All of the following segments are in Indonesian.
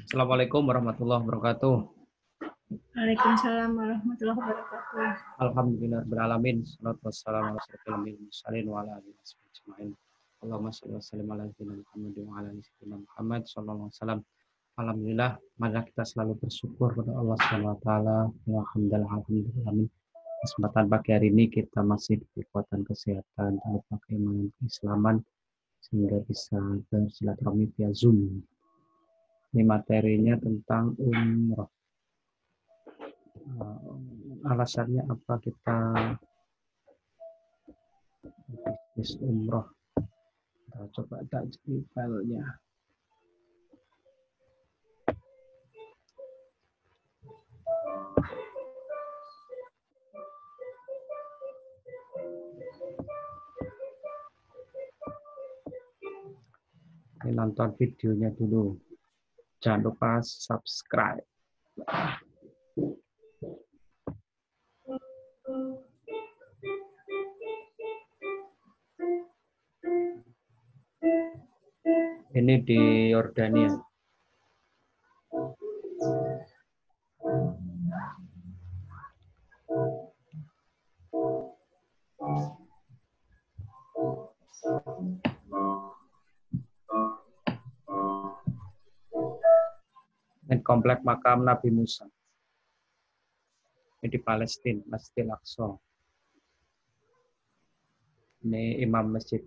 Assalamualaikum warahmatullahi wabarakatuh. Waalaikumsalam warahmatullahi wabarakatuh. Alhamdulillahirrahmanirrahim. Salatu wassalamu ala asyrofil mursalin wa ala alihi wasallam. Allahumma shalli wa sallim ala sayyidina Muhammad wa ala ali sayyidina Muhammad sallallahu alaihi wasallam. Alhamdulillah, mari kita selalu bersyukur kepada Allah Subhanahu wa taala. Alhamdulillah. Kesempatan pagi hari ini kita masih diberi kekuatan kesehatan dan keimanan keislaman sehingga bisa bersilaturahmi via Zoom. Ini materinya tentang umroh. Alasannya apa kita bisnis umroh? Kita coba cari filenya. Ini nonton videonya dulu. Jangan lupa subscribe. Ini di Yordania. Ini komplek makam Nabi Musa. Ini di Palestina, Masjid Al-Aqsa. Ini Imam Masjid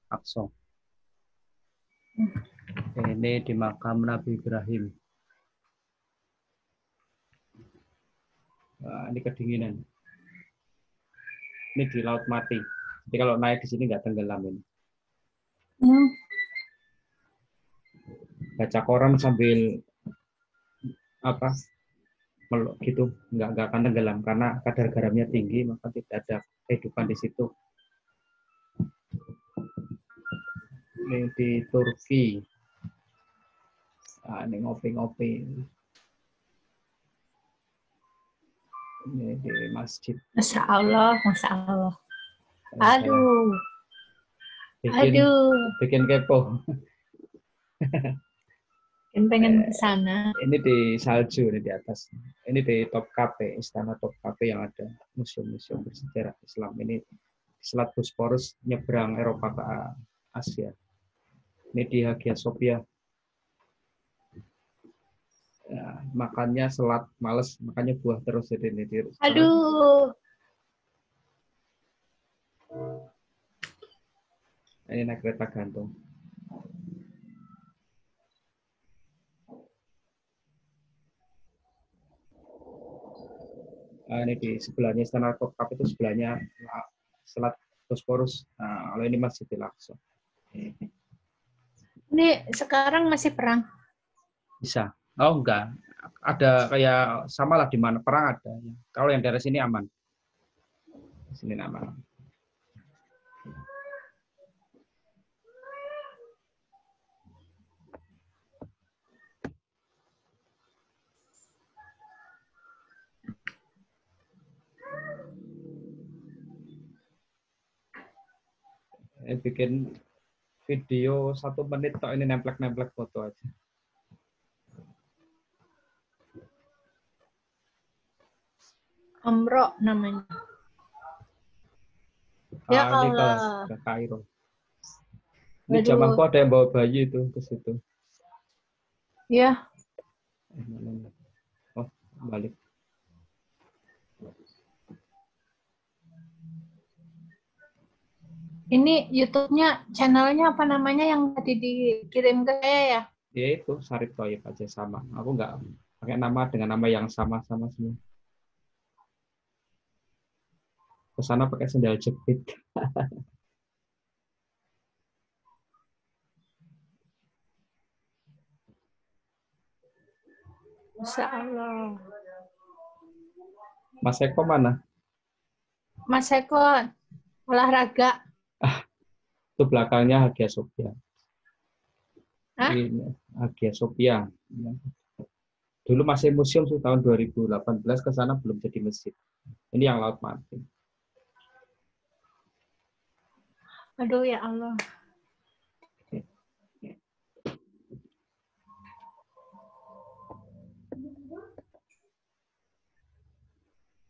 Aqsa. Ini di makam Nabi Ibrahim. Nah, ini kedinginan. Ini di Laut Mati. Jadi kalau naik di sini nggak tenggelam ini. Baca koran sambil apa gitu nggak akan tenggelam karena kadar garamnya tinggi, maka tidak ada kehidupan di situ. Ini di Turki. Nah, ini ngopi-ngopi. Ini di masjid. Masya Allah, Masya Allah. Aduh. Bikin kepo. Pengen ke sana. Ini di salju, ini di atas. Ini di Topkapi, istana Topkapi yang ada museum-museum bersejarah Islam. Ini di Selat Bosporus nyebrang Eropa ke Asia. Ini di Hagia Sophia. Ya, makannya selat males, makannya buah terus jadi ini di Aduh. Ini naik kereta gantung. Ini di sebelahnya istana Topkapi itu sebelahnya Selat Bosporus. Nah, kalau ini Masjidil Aqsa. Ini sekarang masih perang? Bisa. Oh enggak. Ada kayak samalah di mana perang ada. Kalau yang dari sini aman. Di sini aman. Bikin video 1 menit tok, ini nemplek-nemplek foto aja. Umroh namanya. Ya Allah. Ini ke Kairo. Ini zamanku ada yang bawa bayi itu ke situ. Ya. Oh, balik. Ini YouTube-nya, channelnya apa namanya yang tadi dikirim ke saya ya? Ya itu Syarif Thoyib aja sama. Aku nggak pakai nama dengan nama yang sama-sama semua. Ke sana pakai sendal jepit. Masya Allah. Mas Eko mana? Mas Eko olahraga. Itu belakangnya Hagia Sophia. Hah? Ini Hagia Sophia. Dulu masih museum sih, tahun 2018 ke sana belum jadi masjid. Ini yang Laut Mati. Aduh ya Allah.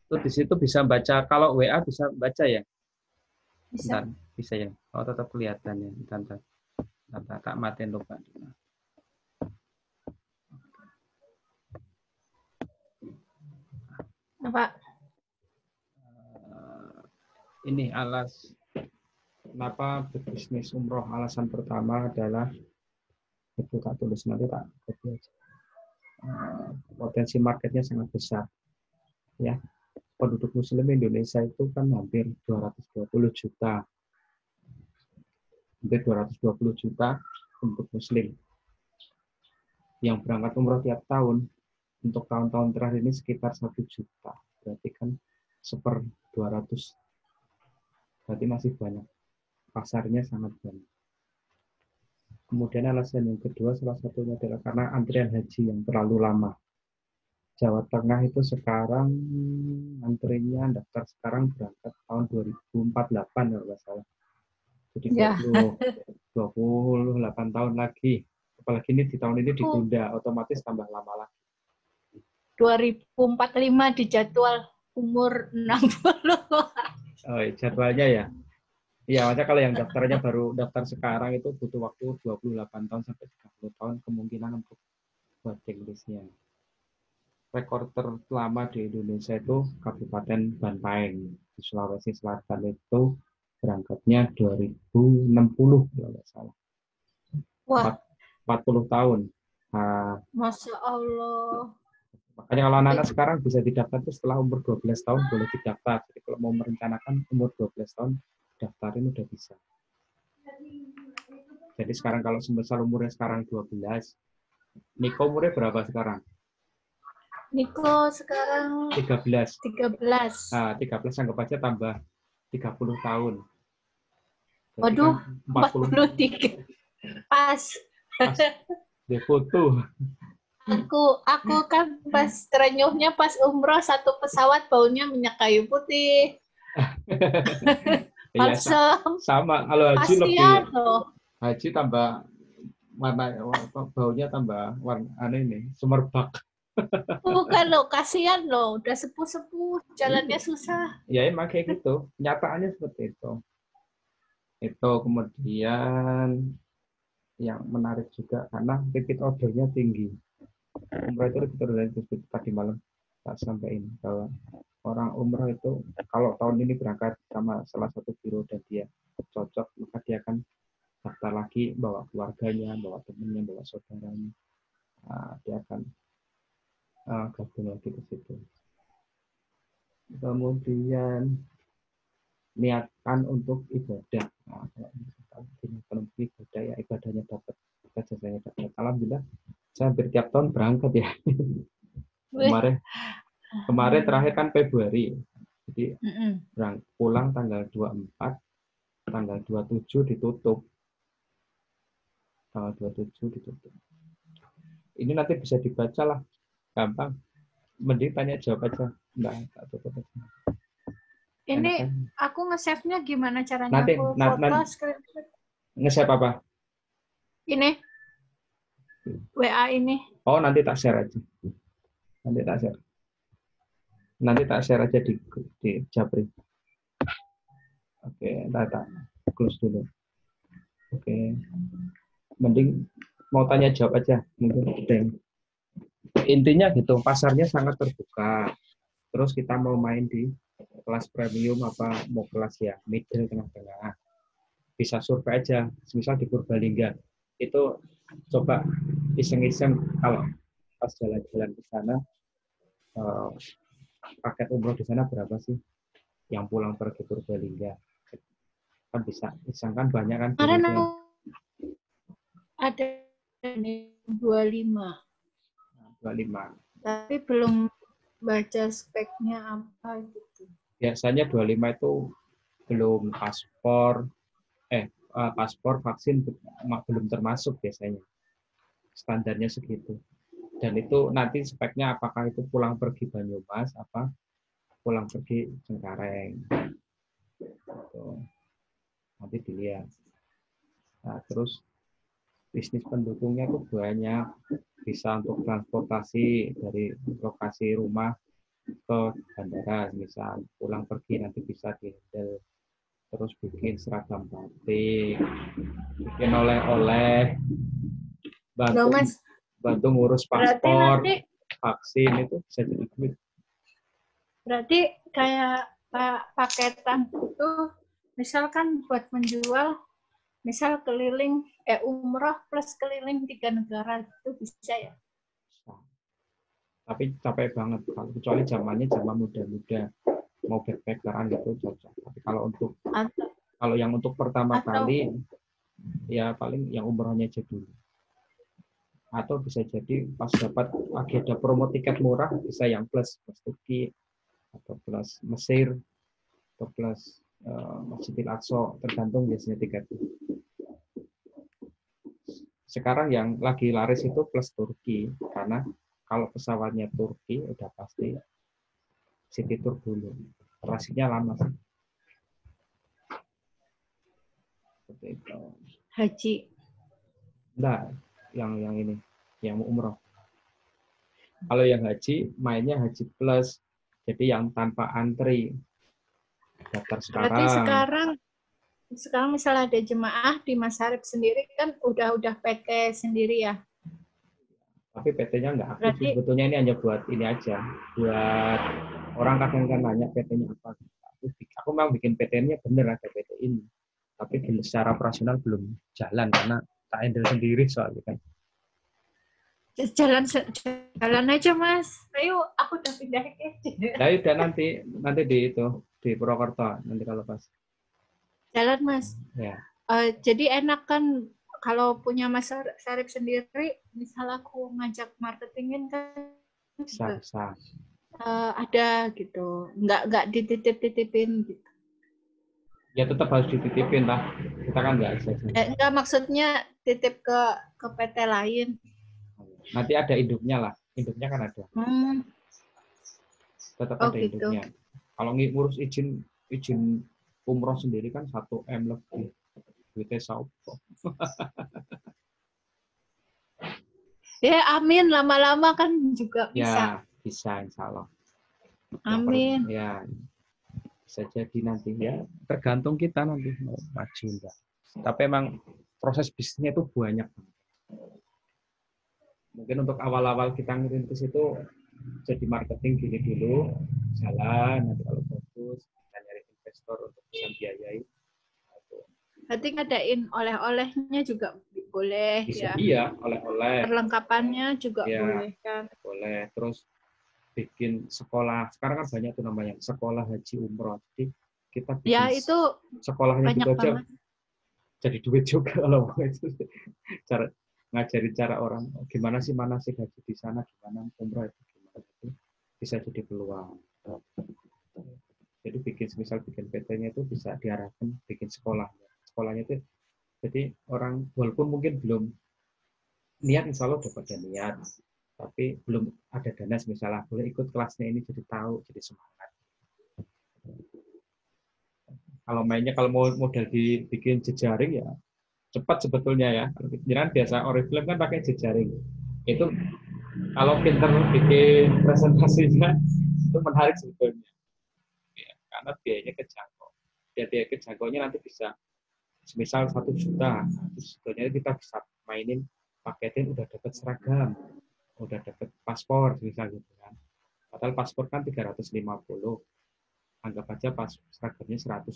Itu di situ bisa baca, kalau WA bisa baca ya? Bisa. Bentar, bisa ya. Oh, tetap kelihatan ya. Bentar, tak matiin lupa. Apa? Ini kenapa berbisnis umroh. Alasan pertama adalah, itu tak tulis nanti tak copy aja. Potensi marketnya sangat besar. Ya, penduduk Muslim Indonesia itu kan hampir 220 juta. Hampir 220 juta penduduk Muslim. Yang berangkat umroh tiap tahun, untuk tahun-tahun terakhir ini sekitar 1 juta. Berarti kan 1/200. Berarti masih banyak. Pasarnya sangat banyak. Kemudian alasan yang kedua, salah satunya adalah karena antrian haji yang terlalu lama. Jawa Tengah itu sekarang antrinya daftar sekarang berangkat tahun 2048 kalau nggak salah. Jadi Ya, 28 tahun lagi. Apalagi ini di tahun ini aku ditunda, otomatis tambah lama lagi. 2045 di jadwal umur 60. Oh, jadwalnya ya. Iya, makanya kalau yang daftarnya baru daftar sekarang itu butuh waktu 28 tahun sampai 30 tahun kemungkinan untuk buat checklistnya. Rekor terlama di Indonesia itu Kabupaten Bantaeng di Sulawesi Selatan itu berangkatnya 2060 kalau nggak salah. Wah, 40 tahun. Nah, Masya Allah. makanya kalau anak-anak sekarang bisa didaftar itu setelah umur 12 tahun boleh didaftar. Jadi kalau mau merencanakan umur 12 tahun daftarin udah bisa. Jadi sekarang kalau semisal umurnya sekarang 12, Niko umurnya berapa sekarang? Niko sekarang 13. 13. Nah, 13 anggap aja tambah 30 tahun. Berarti kan Waduh, 40 43. Pas. pas di foto. Aku kan pas terenyuhnya pas umroh satu pesawat baunya minyak kayu putih. Iya, Langsung sama. Kalau haji lebih, kasihan loh. haji tambah warna, baunya tambah warna aneh ini, semerbak. Bukan loh, kasihan loh. Udah sepuh-sepuh, jalannya Iya. susah. Ya emang kayak gitu. Nyataannya seperti itu. Itu kemudian yang menarik juga karena repeat ordernya tinggi. Umroh itu repeat ordernya tinggi. Tadi malam tak sampaikan bahwa orang umroh itu kalau tahun ini berangkat sama salah satu biro dan dia cocok, maka dia akan daftar lagi, bawa keluarganya, bawa temennya, bawa saudaranya. Nah, dia akan gabung lagi ke situ. Kemudian niatkan untuk ibadah. Nah, kalau niatkan untuk ibadah ya ibadahnya dapat, jasanya dapat. Alhamdulillah, saya hampir tiap tahun berangkat ya. Wih. Kemarin terakhir kan Februari. Jadi Mm-mm. pulang tanggal 24, tanggal 27 ditutup. Tanggal 27 ditutup. Ini nanti bisa dibaca lah, gampang. Mending tanya jawab aja. Enggak, tak tutup aja. Ini Enak kan? aku nge-save-nya gimana caranya? Nanti, Aku foto, screenshot. nge-save apa? Ini, WA ini. Oh, nanti tak share aja. Nanti tak share. Nanti tak share aja di Japri. Oke, tak close dulu. Oke. Mending mau tanya jawab aja. Mungkin intinya gitu, pasarnya sangat terbuka. Terus kita mau main di kelas premium apa mau kelas ya middle tengah-tengah. Bisa survei aja, misal di Purbalingga. Itu coba iseng-iseng kalau pas jalan-jalan ke sana paket umroh di sana berapa sih yang pulang pergi Purbalingga, kan bisa iseng kan banyak kan Kemarin birunya. ada nih 25. 25 Tapi belum baca speknya apa gitu. biasanya 25 itu belum paspor paspor vaksin belum termasuk biasanya, standarnya segitu. Dan itu nanti speknya apakah itu pulang pergi Banyumas apa pulang pergi Cengkareng gitu. Nanti dilihat. Nah, terus bisnis pendukungnya tuh banyak, bisa untuk transportasi dari lokasi rumah ke bandara, misal pulang pergi nanti bisa dihandle. Terus bikin seragam batik, bikin oleh-oleh, Loh, bantu Mas, bantu ngurus berarti paspor, nanti vaksin itu bisa jadi duit. berarti kayak paketan itu misalkan buat menjual, misal keliling umroh plus keliling 3 negara itu bisa ya? Nah, tapi capek banget kalau kecuali zamannya zaman muda-muda mau backpackeran gitu cocok. Tapi Atau kalau yang untuk pertama atau kali ya paling yang umrohnya aja dulu. Atau bisa jadi pas dapat lagi ada promo tiket murah bisa yang plus Turki atau plus Mesir atau plus Masjidil Aqsa, tergantung biasanya tiket. Sekarang yang lagi laris itu plus Turki, karena kalau pesawatnya Turki udah pasti city tour dulu. Transit-nya lama sih. Seperti itu. haji. Enggak, yang ini, yang umroh. Kalau yang haji, mainnya haji plus, jadi yang tanpa antri. Daftar Berarti sekarang. sekarang misalnya ada jemaah di Mas Harip sendiri kan udah PT sendiri ya. Tapi PT-nya nggak aktif sih. Berarti Sebetulnya ini hanya buat ini aja. Buat orang kadang kan nanya PT-nya apa. Aku memang bikin PT-nya bener ada PT ini. Tapi secara operasional belum jalan karena tak handle sendiri soalnya kan. jalan aja Mas. Ayo, aku udah pindah ke Nah, udah nanti di Purwokerto nanti kalau pas. jalan Mas. Ya, Jadi enak kan kalau punya Mas Sarip sendiri, misal aku ngajak marketingin kan juga bisa. ada gitu, nggak dititip-titipin gitu. Ya tetap harus dititipin lah. Kita kan nggak bisa. Enggak, maksudnya titip ke PT lain. Nanti ada induknya lah. Induknya kan ada. Tetap ada Gitu. induknya. Kalau ngurus izin umroh sendiri kan 1 M lebih. Duitnya saupo. Ya amin, lama-lama kan juga bisa. Ya, bisa insya Allah. Amin. Ya, bisa jadi nanti ya tergantung kita nanti mau maju enggak. Tapi emang proses bisnisnya itu banyak. Mungkin untuk awal-awal kita ngerintis itu jadi marketing gini dulu, jalan, nanti kalau bagus kita nyari investor untuk bisa biayai. Nanti ngadain oleh-olehnya juga boleh Bisa, ya. iya, oleh-oleh. Perlengkapannya juga Ya, boleh kan. boleh. Terus bikin sekolah. Sekarang kan banyak tuh namanya sekolah haji umroh. Jadi kita bikin Ya itu sekolahnya banyak gitu aja banget. jadi duit juga kalau itu. Cara ngajarin cara orang gimana sih manasik haji di sana, gimana umroh itu gimana itu bisa jadi peluang. Jadi bikin PT-nya itu bisa diarahkan bikin sekolah. Sekolahnya itu jadi orang walaupun mungkin belum niat, insya Allah udah pada niat, tapi belum ada dana misalnya boleh ikut kelasnya ini jadi tahu, jadi semangat. Kalau mainnya kalau mau modal dibikin jejaring ya cepat sebetulnya ya. Jangan biasa Oriflame kan pakai jejaring. Itu kalau pinter bikin presentasinya itu menarik sebetulnya. Ya, karena biayanya kejangkau. Biaya kejangkaunya nanti bisa semisal 1 juta. Sebetulnya kita bisa mainin paketin udah dapat seragam, udah dapat paspor misalnya gitu kan. Padahal paspor kan 350. Anggap aja pas seragamnya 150.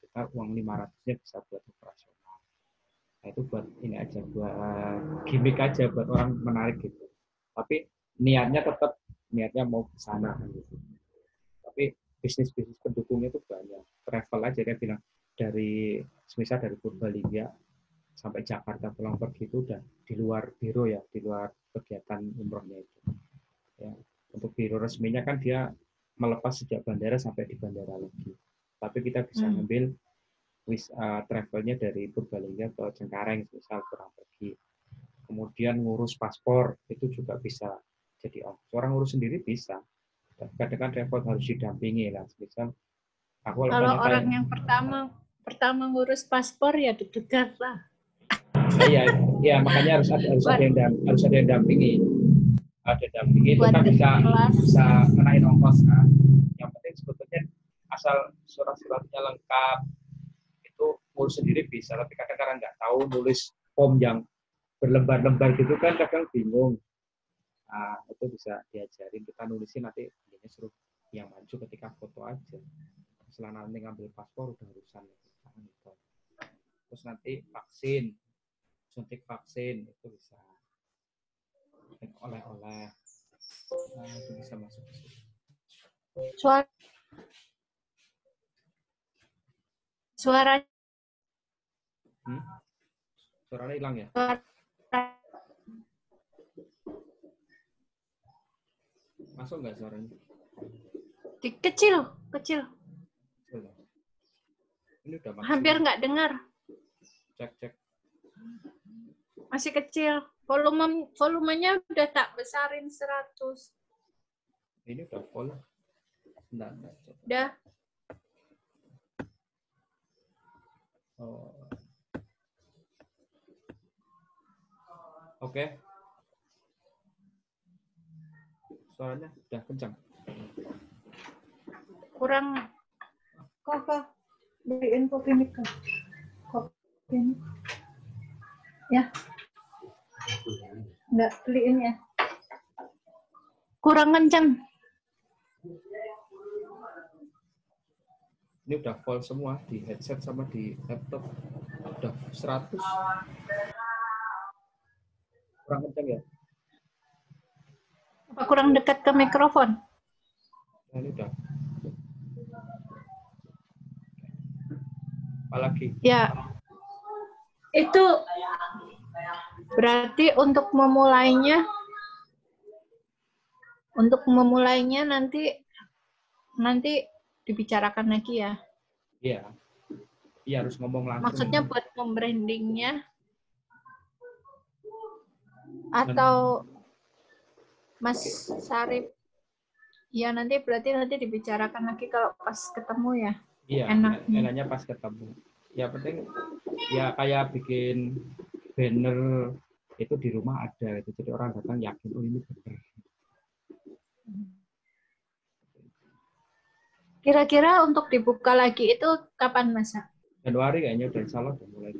Kita uang 500-nya bisa buat operasional. Nah, itu buat ini aja, buat gimmick aja, buat orang menarik gitu. Tapi niatnya mau ke sana gitu. Tapi bisnis-bisnis pendukungnya itu banyak. Travel aja dia bilang semisal dari Purbalingga sampai Jakarta pulang pergi itu udah di luar biro ya, di luar kegiatan umrohnya itu. Ya, untuk biro resminya kan dia melepas sejak bandara sampai di bandara lagi. Tapi kita bisa ngambil travelnya dari Purbalingga ke Cengkareng misal kurang pergi. Kemudian ngurus paspor itu juga bisa jadi orang ngurus sendiri bisa. Kadang kan travel harus didampingi lah. Misal aku kalau orang yang pertama ngurus paspor ya deg-degan lah. Iya, makanya harus ada yang dampingi. ada dampingi itu buat kan bisa kelas. kenain ongkos kan. Yang penting sebetulnya asal surat-suratnya lengkap itu ngurus sendiri bisa, tapi kadang-kadang nggak tahu nulis form yang berlembar-lembar gitu kan kadang bingung. Nah, itu bisa diajarin, kita nulisin nanti dia suruh yang maju ketika foto aja. Setelah nanti ngambil paspor udah urusan. Terus nanti vaksin, suntik vaksin itu bisa oleh-oleh. Nah, itu bisa masuk ke situ. Suara Suaranya hilang ya? Masuk nggak suaranya? Kecil. Ini udah masuk. Hampir nggak dengar. Cek. Masih kecil. Volumenya udah tak besarin 100. Ini udah full. Enggak. Udah. Oh. Oke. Suaranya udah kencang. Kurang. Kok beliin kopi Mika. Kopi ini. Ya. Enggak beliin ya. Kurang kencang. Ini udah full semua di headset sama di laptop. Udah 100. Kurang kencang ya? Apa kurang dekat ke mikrofon? Nah, ini udah. Apalagi? Ya. Itu berarti untuk memulainya nanti dibicarakan lagi ya. Iya. Iya harus ngomong langsung. Maksudnya buat membrandingnya atau Mas Sarip ya nanti dibicarakan lagi kalau pas ketemu ya. Iya, enaknya pas ketemu. Ya penting ya kayak bikin banner itu di rumah ada itu. Jadi orang datang yakin oh ini benar. Kira-kira untuk dibuka lagi itu kapan Mas? Januari kayaknya udah insya Allah udah mulai.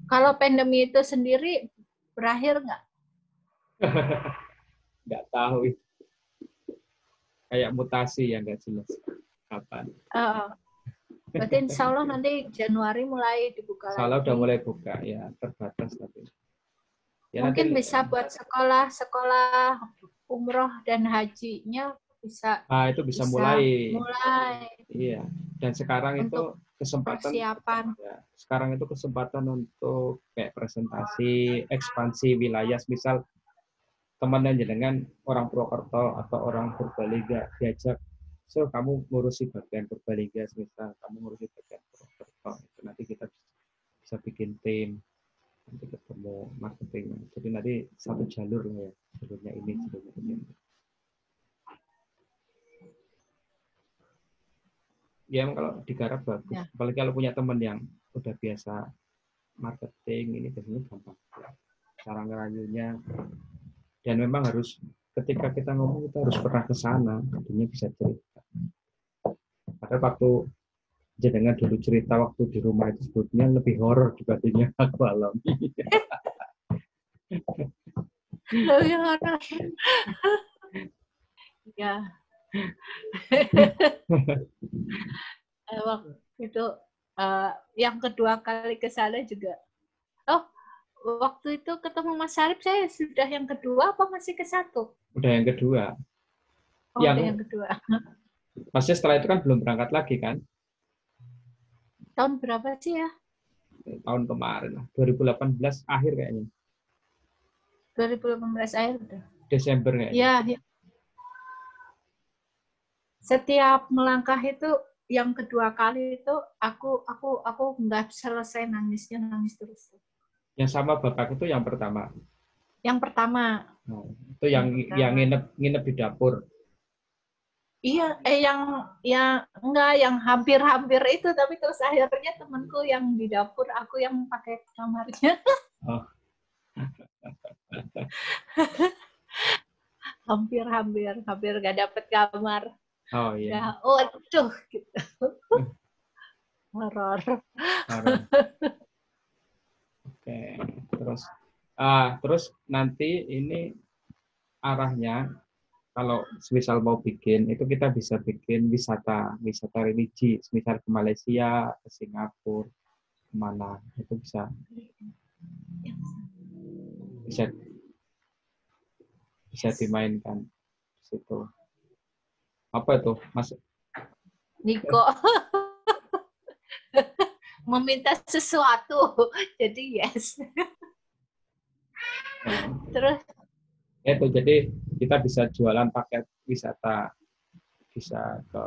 Kalau pandemi itu sendiri berakhir nggak? Nggak tahu. Kayak mutasi yang nggak jelas kapan. Berarti insya Allah nanti Januari mulai dibuka lagi. Insya Allah udah mulai buka ya, terbatas tapi. Ya, mungkin nanti, bisa buat sekolah umroh dan hajinya bisa. Nah, itu bisa mulai. Iya. Dan sekarang untuk itu kesempatan persiapan. Ya, sekarang itu kesempatan untuk kayak presentasi, ekspansi wilayah, misal teman jenengan orang Purwokerto atau orang Purbalingga diajak, so kamu ngurusi bagian Purbalingga, misal kamu ngurusi bagian Purwokerto, itu nanti kita bisa bikin tim, nanti ketemu marketing, jadi nanti satu jalur lah ya, jalurnya ini. Ya kalau digarap bagus, ya. Apalagi kalau punya teman yang udah biasa marketing, ini biasanya gampang cara ngerayunya. Dan memang harus ketika kita ngomong kita harus pernah ke sana, jadinya bisa cerita. Padahal waktu jenengan dulu cerita waktu di rumah itu sebetulnya lebih horor dibanding yang aku alami. Lebih horor. Ya. Waktu itu yang kedua kali ke sana juga. Oh, waktu itu ketemu Mas Sarip saya sudah yang kedua apa masih ke satu? Udah yang kedua. Oh, yang kedua. Maksudnya setelah itu kan belum berangkat lagi kan? Tahun berapa sih ya? Tahun kemarin lah, 2018 akhir kayaknya. 2018 akhir udah. Desember kayaknya. Iya, ya. Setiap melangkah itu yang kedua kali itu aku nggak selesai nangis terus. Yang sama Bapak itu yang pertama. Yang pertama. Oh, itu yang nginep di dapur. Iya, yang hampir itu, tapi terus akhirnya temanku yang di dapur, aku yang pakai kamarnya. Oh. hampir nggak dapet kamar. Oh iya. Ya, waduh, gitu. Horor. Oke, terus nanti ini arahnya kalau misal mau bikin itu kita bisa bikin wisata religi, misal ke Malaysia, ke Singapura, kemana itu bisa bisa dimainkan di situ. Apa itu, Mas? Niko meminta sesuatu, jadi yes. Terus Itu jadi kita bisa jualan paket wisata, bisa ke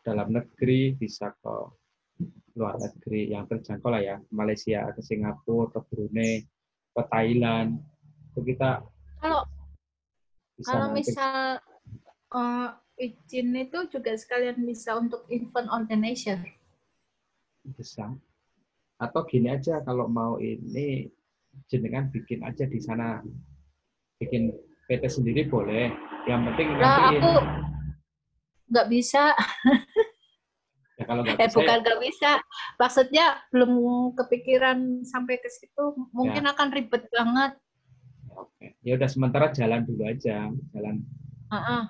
dalam negeri, bisa ke luar negeri yang terjangkau lah ya, Malaysia, ke Singapura, ke Brunei, ke Thailand. Itu kita kalau bisa kalau nanti misal izin itu juga sekalian bisa untuk event organizer. bisa. Atau gini aja, kalau mau ini jenengan bikin aja di sana, bikin PT sendiri boleh. Yang penting nanti Aku nggak bisa. ya kalau nggak bisa Bukan nggak bisa. Maksudnya belum kepikiran sampai ke situ. Mungkin ya, akan ribet banget. oke. Ya udah sementara jalan dulu aja, jalan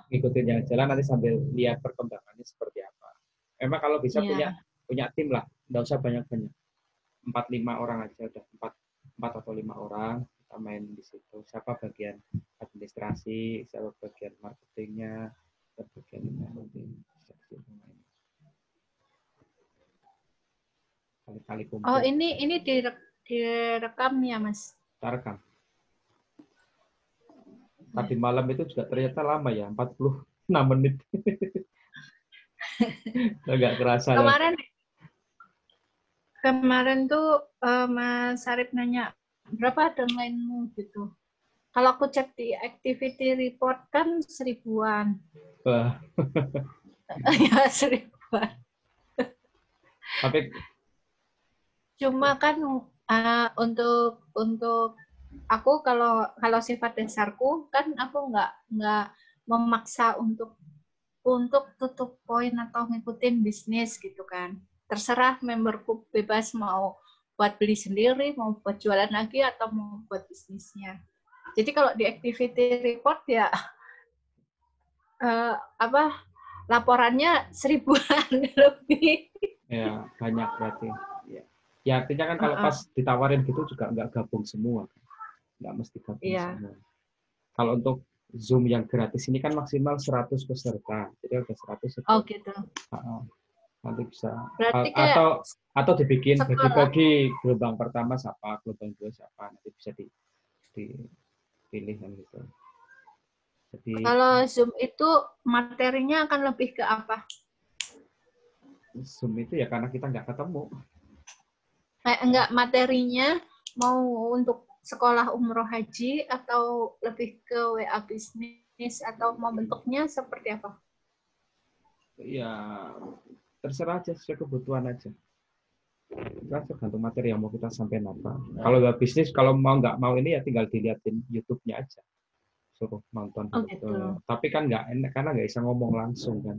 ngikutin yang jalan, nanti sambil lihat perkembangannya seperti apa. Emang kalau bisa Iya. punya tim lah, nggak usah banyak-banyak. 4-5 orang aja udah, 4 atau 5 orang kita main di situ. Siapa bagian administrasi, siapa bagian marketingnya, siapa bagian nanti kali-kali kumpul. Oh, ini direkam ya, Mas? Kita rekam. Tadi malam itu juga ternyata lama ya, 46 menit. Nggak kerasa lah. Kemarin tuh Mas Sarip nanya, berapa downline-mu gitu. Kalau aku cek di activity report kan 1000-an. Wah. Ya, 1000-an. Tapi Cuma kan untuk aku kalau sifat dasarku kan aku nggak memaksa untuk tutup poin atau ngikutin bisnis gitu kan. Terserah memberku bebas mau buat beli sendiri, mau buat jualan lagi atau mau buat bisnisnya. Jadi kalau di activity report ya laporannya 1000-an lebih. ya banyak berarti. Ya artinya kan kalau pas ditawarin gitu juga nggak gabung semua, nggak mesti gabung semua. Kalau untuk Zoom yang gratis ini kan maksimal 100 peserta, jadi ada 100. Oh gitu. Nanti bisa atau dibikin bagi-bagi, gelombang pertama siapa, gelombang 2 siapa, nanti bisa dipilih kan gitu. Jadi kalau Zoom itu materinya akan lebih ke apa? Zoom itu ya karena kita nggak ketemu. Enggak, materinya mau untuk sekolah umroh haji atau lebih ke WA bisnis atau mau bentuknya seperti apa? Ya terserah aja, sesuai kebutuhan aja. Kita tergantung materi yang mau kita sampaikan apa. Kalau nggak bisnis, kalau mau nggak mau ini ya tinggal dilihatin YouTube-nya aja, suruh nonton. Gitu. Tapi kan nggak enak karena nggak bisa ngomong langsung kan.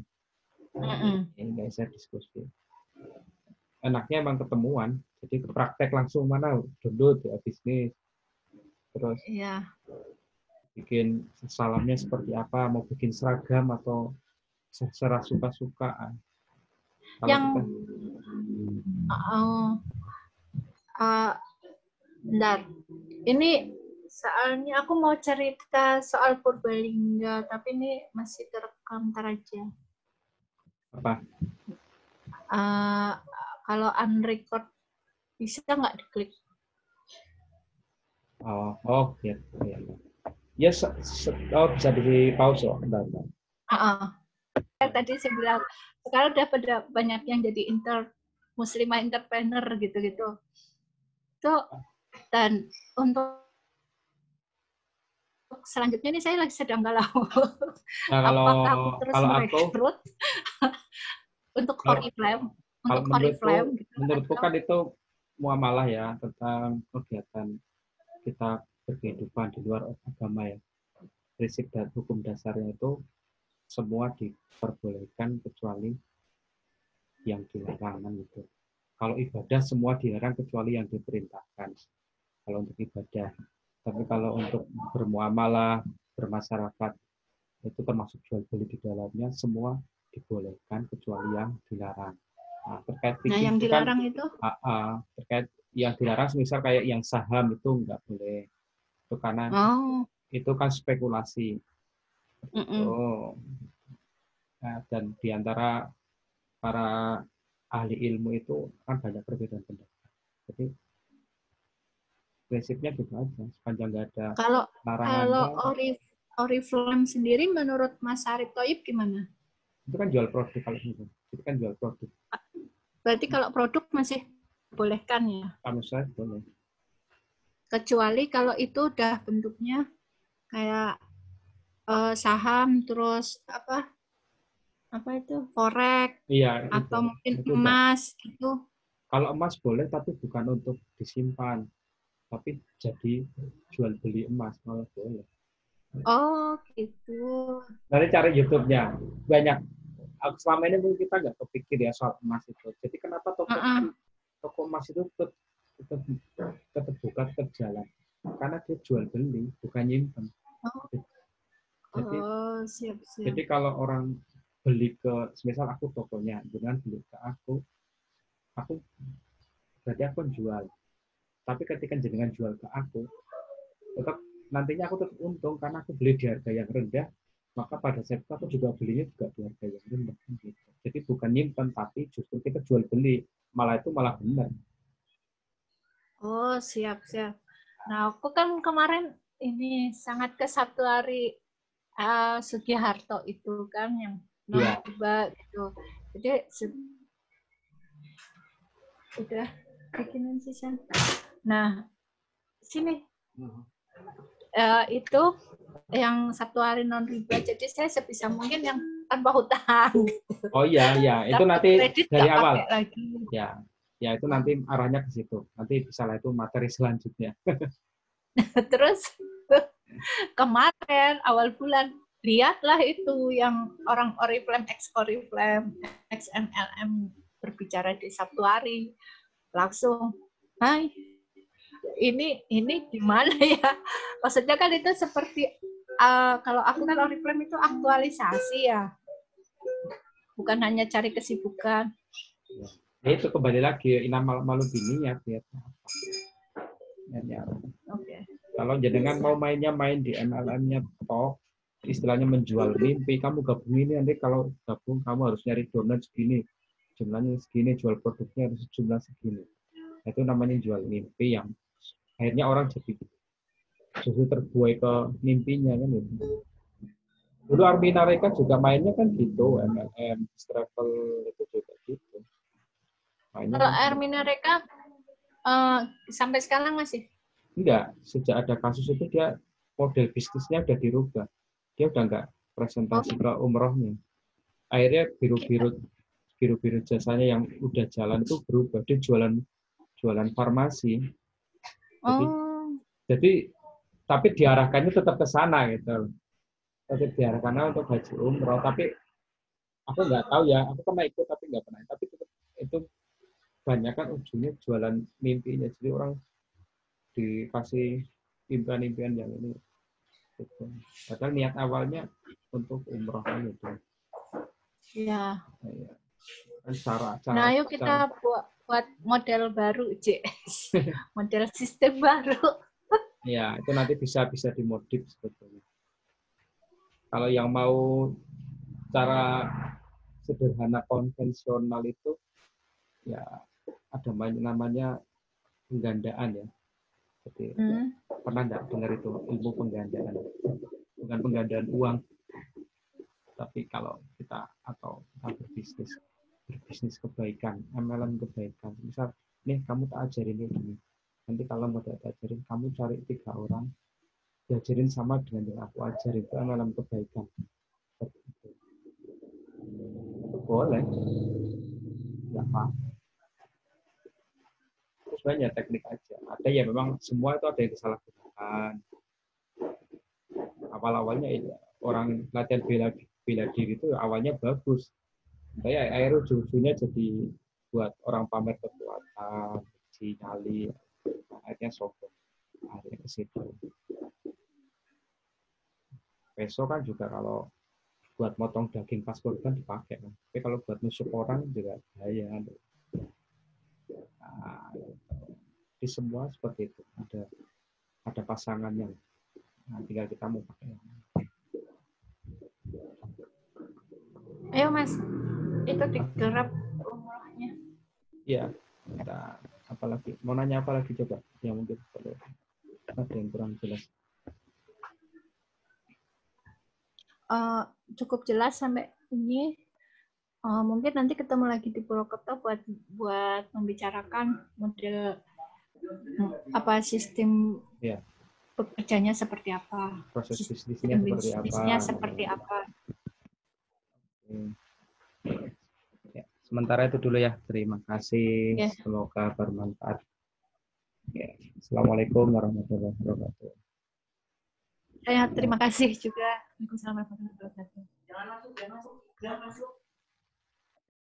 Ini nggak bisa diskusi. Enaknya emang ketemuan, jadi praktek langsung, mana download ya bisnis, terus bikin salamnya seperti apa, mau bikin seragam atau secara suka-sukaan. Yang bentar, ini soalnya aku mau cerita soal Purbalingga, tapi ini masih terekam, ntar aja. Apa? Kalau unrecord bisa nggak diklik? Oh, ya. Ya, bisa di pause loh. Bentar. Tadi saya bilang, sekarang udah pada banyak yang jadi muslimah entrepreneur gitu-gitu. Dan untuk selanjutnya ini saya lagi sedang galau. Apakah aku terus merekrut untuk Oriflame? Untuk Oriflame. Menurutku kan itu muamalah ya, tentang kegiatan kita berkehidupan di luar agama ya. prinsip dan hukum dasarnya itu semua diperbolehkan kecuali yang dilarang gitu. Kalau ibadah semua dilarang kecuali yang diperintahkan. Kalau untuk ibadah. Tapi kalau untuk bermuamalah, bermasyarakat, itu termasuk jual beli di dalamnya semua dibolehkan kecuali yang dilarang. Nah, terkait fikih yang itu kan dilarang itu? terkait yang dilarang misal kayak yang saham itu nggak boleh. Itu karena itu kan spekulasi. Oh. Nah, dan diantara para ahli ilmu itu kan banyak perbedaan pendapat. Jadi prinsipnya gitu aja, sepanjang nggak ada kalau larangannya. Oriflame sendiri menurut Mas Arif Thoib gimana? Itu kan jual produk kalau gitu. Itu kan jual produk. Berarti kalau produk masih bolehkan ya? Kalau saya boleh. Kecuali kalau itu udah bentuknya kayak saham, terus apa itu forex, Iya, atau itu mungkin itu udah. emas gitu. Kalau emas boleh, tapi bukan untuk disimpan, tapi jadi jual beli emas malah boleh. Oh gitu. Nanti cari YouTube-nya, banyak. Selama ini mungkin kita nggak kepikir ya soal emas itu. Jadi kenapa toko emas itu tetap buka, tetap jalan? Karena dia jual beli, bukan nyimpen. Siap. Jadi kalau orang beli ke, misal aku tokonya, dengan beli ke aku berarti aku jual. Tapi ketika jenengan jual ke aku, tetap nantinya aku tetap untung karena aku beli di harga yang rendah, maka pada saat itu aku juga belinya juga di harga yang rendah. Gitu. Jadi bukan nyimpen, tapi justru kita jual beli, malah benar. Oh siap. Nah aku kan kemarin ini sangat ke Sabtuari Sugiharto itu kan yang non riba gitu. Jadi udah bikinin sih. Nah sini itu yang Sabtuari non riba. Jadi saya sebisa mungkin yang tanpa hutang. Oh iya, itu nanti dari awal. Lagi. Ya itu nanti arahnya ke situ. Nanti misalnya itu materi selanjutnya. Terus kemarin awal bulan lihatlah itu yang orang Oriflame X MLM berbicara di Sabtuari, langsung hai ini gimana ya, maksudnya kan itu seperti kalau aku kan Oriflame itu aktualisasi ya, bukan hanya cari kesibukan. Ya itu kembali lagi inam malu bini ya. Okay. Kalau jenengan mau main di MLM-nya toh istilahnya menjual mimpi, kamu gabung ini, nanti kalau gabung kamu harus nyari donat segini, jumlahnya segini, jual produknya harus jumlah segini. Itu namanya jual mimpi yang akhirnya orang jadi justru terbuai ke mimpinya kan gitu. Dulu Armina Reka juga mainnya kan gitu, MLM, travel itu juga gitu. Kalau Armina Reka sampai sekarang masih? Enggak, sejak ada kasus itu dia model bisnisnya udah dirubah. Dia udah enggak presentasi ke umrohnya. Akhirnya biru-biru jasanya yang udah jalan itu berubah. Dia jualan farmasi. Jadi tapi diarahkannya tetap ke sana gitu. Tetap diarahkannya untuk haji umroh. Tapi aku nggak tahu ya. Aku pernah ikut tapi nggak pernah. Tapi itu banyak kan ujungnya jualan mimpinya. Jadi orang dikasih impian-impian yang ini. Gitu. Padahal niat awalnya untuk umroh gitu. Iya. Cara. Nah, ayo kita buat model baru, JS. Model sistem baru. Ya, itu nanti bisa dimodif sebetulnya. Kalau yang mau cara sederhana konvensional itu ya ada namanya penggandaan ya. Jadi pernah nggak dengar itu ilmu penggandaan? Bukan penggandaan uang, tapi kalau kita berbisnis kebaikan, MLM kebaikan. Misal, nih kamu tak ajarin ini. Nanti kalau mau tak ajarin, kamu cari 3 orang, diajarin sama dengan yang aku ajarin, itu MLM kebaikan. Itu boleh. Nggak apa. Terus banyak teknik aja. Ada ya memang semua itu ada yang disalahgunakan. awal-awalnya orang latihan bela diri itu awalnya bagus. Kayak akhirnya ujung-ujungnya jadi buat orang pamer kekuatan, si nyali, akhirnya sombong, akhirnya ke situ. Peso kan juga kalau buat motong daging pas kurban dipakai kan. Tapi kalau buat nusuk orang juga bahaya. Nah, di semua seperti itu ada pasangannya. Nah, tinggal kita mau pakai. Ayo Mas, itu digarap umrohnya. Iya. Kita apalagi mau nanya apa lagi coba? Yang mungkin kalau ada yang kurang jelas. Cukup jelas sampai ini. Mungkin nanti ketemu lagi di Purwokerto buat membicarakan model apa sistem bekerjanya seperti apa, proses sistem bisnisnya seperti apa. Ya, sementara itu dulu ya. Terima kasih. Ya. Semoga bermanfaat. Ya. Assalamualaikum warahmatullahi wabarakatuh. Saya terima kasih juga. Waalaikumsalam warahmatullahi wabarakatuh. Jangan masuk.